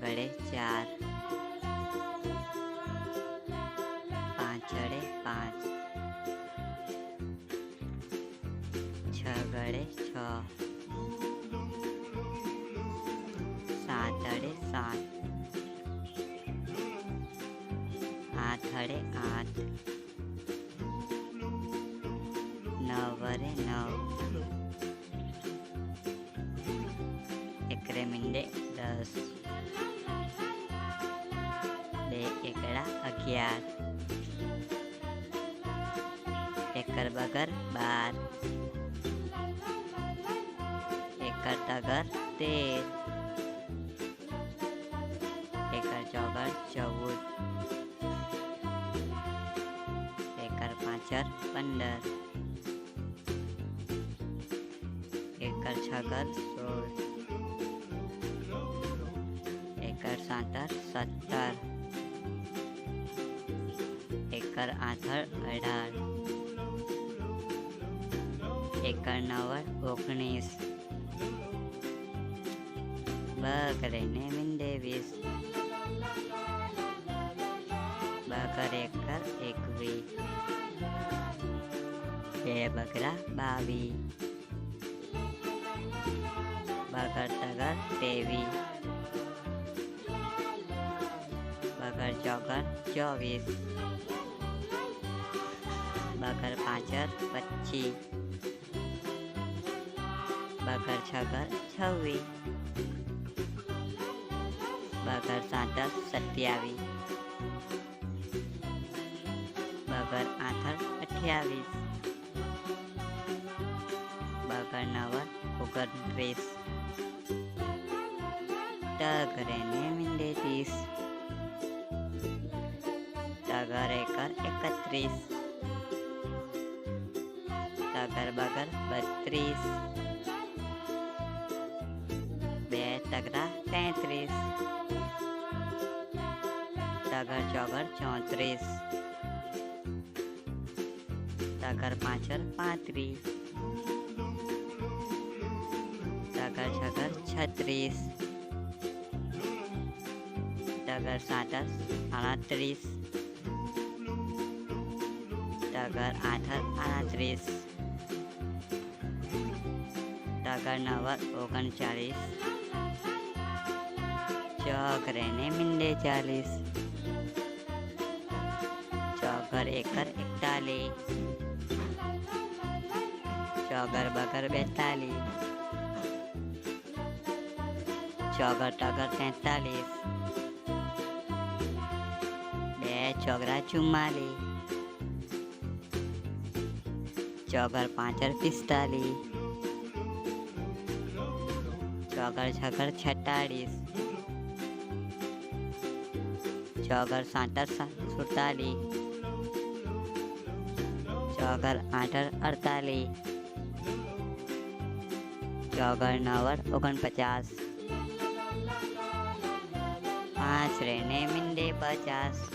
गड़े 4, 5 गड़े 5, 6 गड़े 6, 7 गड़े 7, 8 गड़े 8, 9 गड़े 9, एकरे मिंडे 10, 2 एकड़ा 11, एकर बगर 12, एकर तगर 13, एकर चौगर 14, एकर पाँचर 15, एकर छगर 16, एकर सातर 17, एकर आथर 18, एकर नवर 19, बकरे ने मिंडे 20, बकर एकर 21, बे बकरा 22, बकर तगर 23, बकर चौकर 24, बकर पाँचर 25, बकर छगर 26, बकर सातर 27, बकर आथर 28, बकर नवर 29, टगरे ने मिंडे 30, टगर एकर 31, टगर बगर 32, बे तगरा 33, टगर चौगर 34, टगर पाँचर 35, टगर छगर 36, टगर सातर 38, टगर आथर 38, टगर नवर 39, चौगरे ने मिंडे 40, चौगर एकर 41, चौगर बगर 42, चौगर टगर 43, बे चौगरा 44, चौगर पाँचर 45, चौगर छगर 46, चौगर सातर 47, चौगर आठर 48, चौगर नवर 49, 5 रेने मिंडे 50।